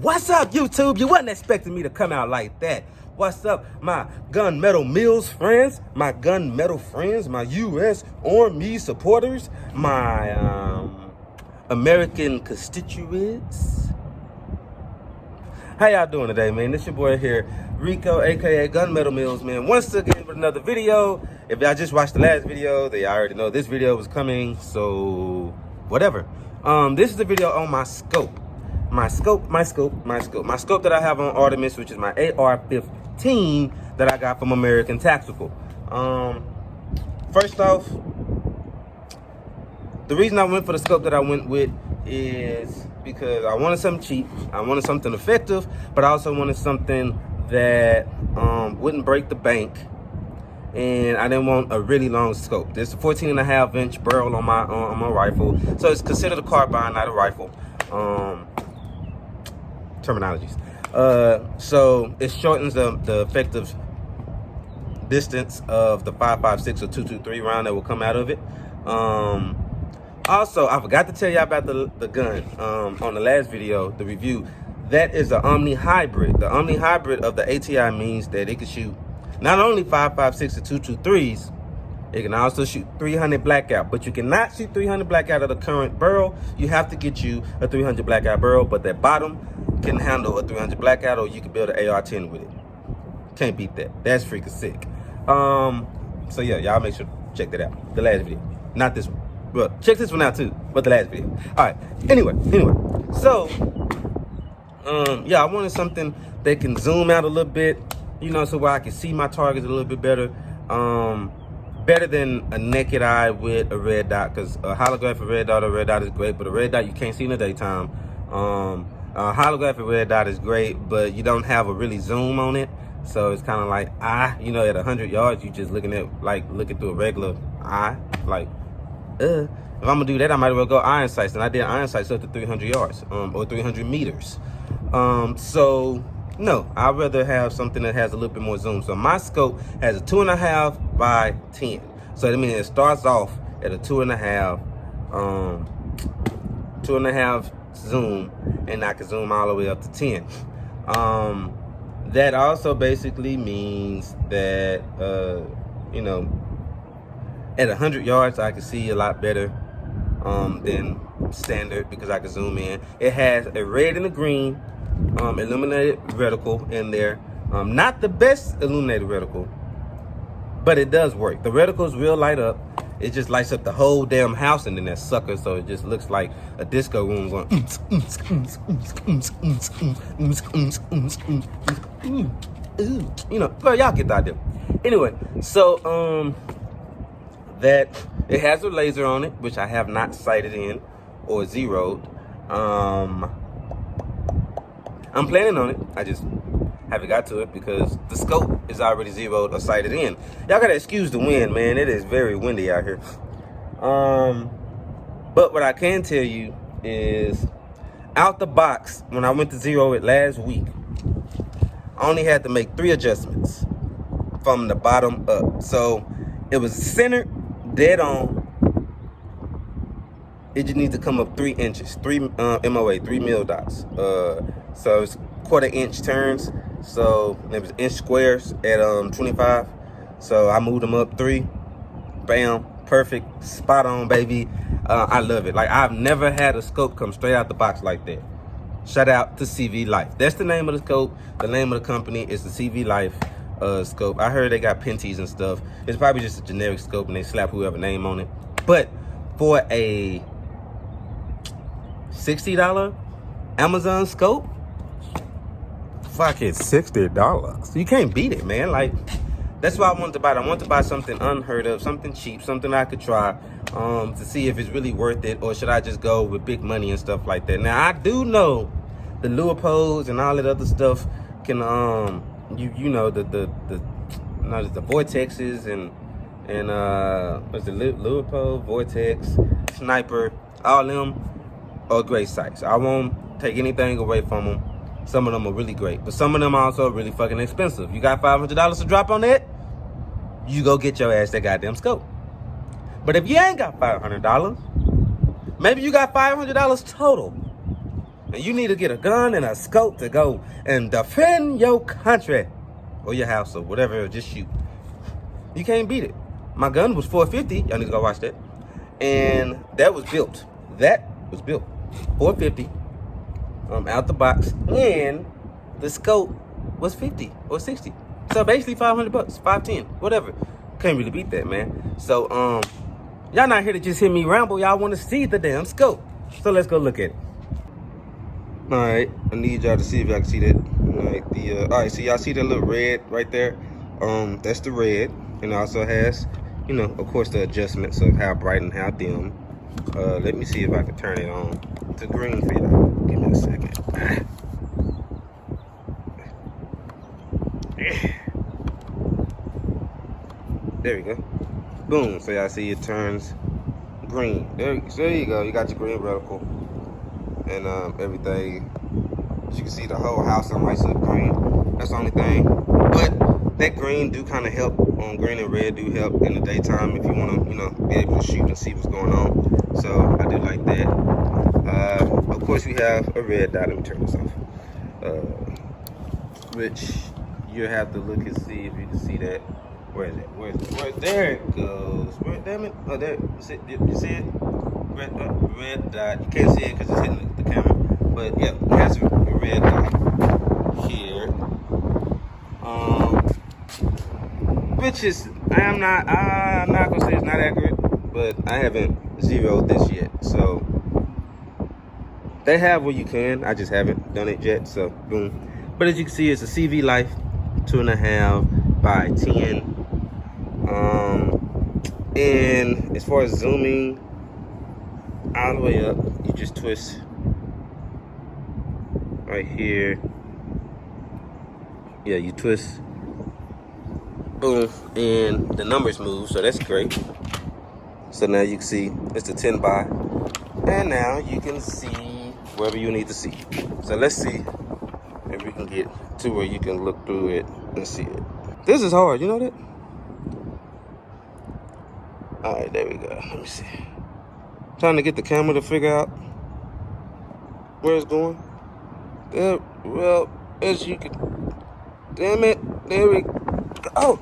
What's up, YouTube? You wasn't expecting me to come out like that. What's up, my gunmetal mills friends, my gunmetal friends, my U.S. Army supporters, my American constituents? How y'all doing today, man? This your boy here, Rico, aka Gunmetal Mills, man. Once again with another video. If y'all just watched the last video, they already know this video was coming, so whatever. This is a video on my scope. My scope that I have on Artemis, which is my AR-15 that I got from American Tactical. First off, the reason I went for the scope that I went with is because I wanted something cheap, I wanted something effective, but I also wanted something that wouldn't break the bank, and I didn't want a really long scope. There's a 14.5-inch barrel on my rifle, so it's considered a carbine, not a rifle. Terminologies. So it shortens the effective distance of the 5.56 or 2.23 round that will come out of it. Also, I forgot to tell you about the gun on the last video, the review. That is an Omni Hybrid. The Omni Hybrid of the ATI means that it can shoot not only 5.56 or 2.23s, it can also shoot 300 blackout, but you cannot shoot 300 blackout of the current barrel. You have to get you a 300 blackout barrel, but that bottom can handle a 300 blackout, or you can build an AR-10 with it. Can't beat that. That's freaking sick. So yeah, y'all make sure to check that out. The last video, not this one. Well, check this one out too, but the last video. All right. Anyway. So, yeah, I wanted something that can zoom out a little bit, you know, so where I can see my targets a little bit better. Better than a naked eye with a red dot, because a holographic red dot is great, but a red dot you can't see in the daytime. A holographic red dot is great, but you don't have a really zoom on it, so it's kind of like you know, at 100 yards you just looking through a regular eye, like if I'm gonna do that, I might as well go iron sights, and I did iron sights up to 300 yards or 300 meters. So no, I'd rather have something that has a little bit more zoom. So my scope has a 2.5 by 10. So that means it starts off at a 2.5 zoom, and I can zoom all the way up to 10. That also basically means that you know, at 100 yards I can see a lot better than standard, because I can zoom in. It has a red and a green illuminated reticle in there. Not the best illuminated reticle, but it does work. The reticles will light up. It just lights up the whole damn house, and then that sucker, so it just looks like a disco room going. You know, well, y'all get the idea. Anyway, so that it has a laser on it, which I have not sighted in or zeroed. I'm planning on it. I just haven't got to it because the scope is already zeroed or sighted in. Y'all gotta excuse the wind, man. It is very windy out here. But what I can tell you is, out the box, when I went to zero it last week, I only had to make 3 adjustments from the bottom up. So it was centered, dead on. It just needs to come up 3 inches, 3 MOA, 3 mil dots. So it's 1/4 inch turns. So it was inch squares at 25. So I moved them up 3. Bam, perfect, spot on, baby. I love it. Like, I've never had a scope come straight out the box like that. Shout out to CVLIFE. That's the name of the scope. The name of the company is the CVLIFE scope. I heard they got Penties and stuff. It's probably just a generic scope, and they slap whoever name on it. But for a $60 Amazon scope, fuck it, $60. You can't beat it, man. Like, that's why I wanted to buy it. I wanted to buy something unheard of, something cheap, something I could try to see if it's really worth it, or should I just go with big money and stuff like that. Now, I do know the lure poles and all that other stuff can you know, the vortexes and what's the lure pole, vortex, sniper, all them are great sights. I won't take anything away from them. Some of them are really great, but some of them are also really fucking expensive. You got $500 to drop on that, you go get your ass that goddamn scope. But if you ain't got $500, maybe you got $500 total, and you need to get a gun and a scope to go and defend your country or your house or whatever, just shoot. You can't beat it. My gun was $450. Y'all need to go watch that. And that was built. That was built. $450 out the box. And the scope was 50 or 60. So basically $500, $510, whatever. Can't really beat that, man. So y'all not here to just hear me ramble. Y'all want to see the damn scope. So let's go look at it. All right, I need y'all to see if y'all can see that. All right, so y'all see that little red right there? That's the red, and it also has, you know, of course, the adjustments of how bright and how dim. Let me see if I can turn it on to green for y'all. Give me a second. There we go. Boom. So y'all see it turns green. There you go. You got your green reticle and everything. As you can see, the whole house on lights up green. That's the only thing. But that green do kind of help. Green and red do help in the daytime if you want to, you know, be able to shoot and see what's going on. So I do like that. Of course, we have a red dot. Let me turn this off. Which you have to look and see if you can see that. Where is it? Where is it? Where? There it goes. Where? Damn it! Oh, there. You see it? Red dot. You can't see it because it's hitting the camera. But yeah, it has a red dot here. Which is, I'm not gonna say it's not accurate, but I haven't zeroed this yet. So they have where you can. I just haven't done it yet. So boom. But as you can see, it's a CVLIFE 2.5 by 10. And as far as zooming all the way up, you just twist right here. Yeah, you twist, boom, and the numbers move, so that's great. So now you can see it's a 10 by, and now you can see wherever you need to see. So let's see if we can get to where you can look through it and see it. This is hard, you know that? All right, there we go. Let me see. Trying to get the camera to figure out where it's going. There, well, as you can, damn it, there we go. Oh,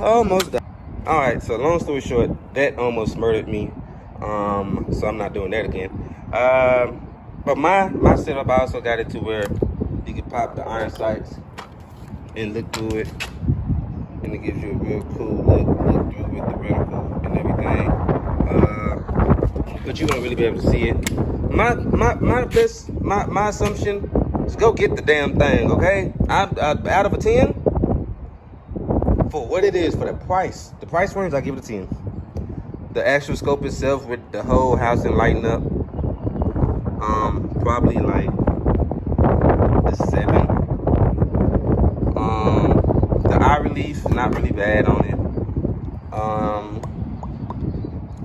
almost died. All right, so long story short, that almost murdered me. So I'm not doing that again. But my setup, I also got it to where you can pop the iron sights and look through it, and it gives you a real cool look through with the reticle and everything. But you won't really be able to see it. My assumption is go get the damn thing, okay? Out of a 10, for what it is, for the price range, I give it a 10. The actual scope itself with the whole house and lighting up, probably like a 7. The eye relief, not really bad on it.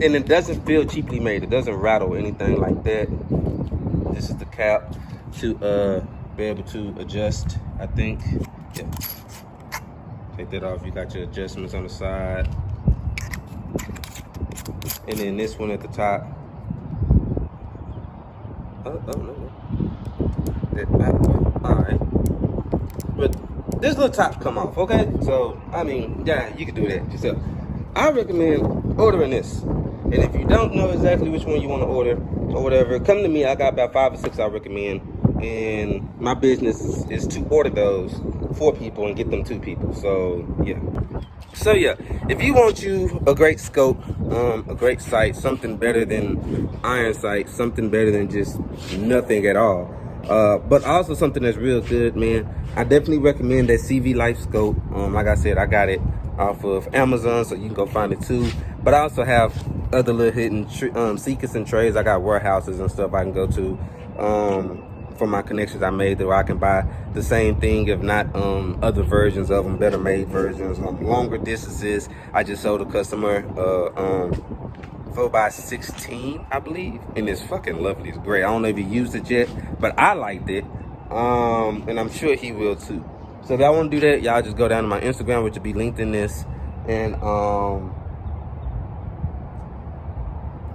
And it doesn't feel cheaply made. It doesn't rattle or anything like that. This is the cap to be able to adjust, I think. Yeah. Take that off. You got your adjustments on the side. And then this one at the top. Oh no. All right. But this little top come off, okay? So, I mean, yeah, you can do that yourself. I recommend ordering this. And if you don't know exactly which one you want to order or whatever, come to me. I got about 5 or 6 I recommend. And my business is to order those for people and get them to people. So, yeah. So, yeah, if you want you a great scope, a great sight, something better than iron sight, something better than just nothing at all, but also something that's real good, man, I definitely recommend that CVLIFE scope. Like I said, I got it off of Amazon, so you can go find it too. But I also have other little hidden secrets and trades. I got warehouses and stuff I can go to for my connections I made, where I can buy the same thing, if not other versions of them, better made versions, longer distances. I just sold a customer 4x16, I believe, and it's fucking lovely. It's great. I don't know if he used it yet, but I liked it, and I'm sure he will too. So if y'all want to do that, y'all just go down to my Instagram, which will be linked in this, and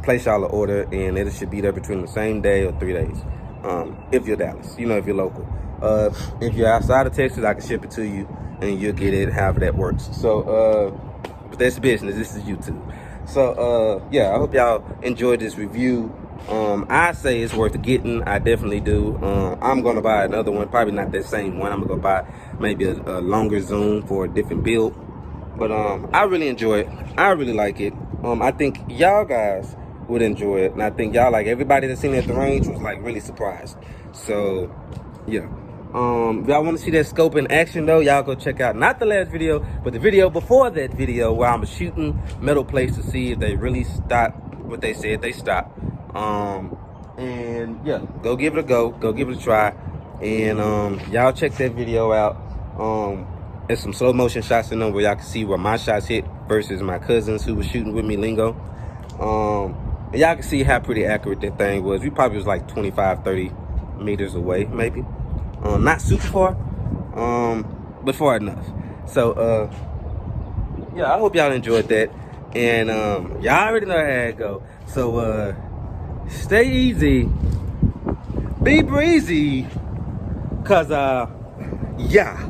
place y'all an order, and it should be there between the same day or 3 days. if you're Dallas, you know, if you're local. If you're outside of Texas, I can ship it to you and you'll get it however that works. So, but that's business. This is YouTube. So, yeah, I hope y'all enjoyed this review. I say it's worth getting. I definitely do. I'm going to buy another one. Probably not that same one. I'm going to go buy maybe a longer zoom for a different build. But I really enjoy it. I really like it. I think y'all guys would enjoy it. And I think y'all, like everybody that's seen it at the range, was like really surprised. So, yeah. If y'all want to see that scope in action though, y'all go check out not the last video, but the video before that video where I'm shooting metal plates to see if they really stop what they said they stopped. And yeah, go give it a go give it a try. And y'all check that video out. There's some slow motion shots in them where y'all can see where my shots hit versus my cousins who was shooting with me, Lingo. And y'all can see how pretty accurate that thing was. We probably was like 25, 30 meters away, maybe. Not super far, but far enough. So, yeah, I hope y'all enjoyed that. And y'all already know how it go. So, stay easy, be breezy, cause, yeah.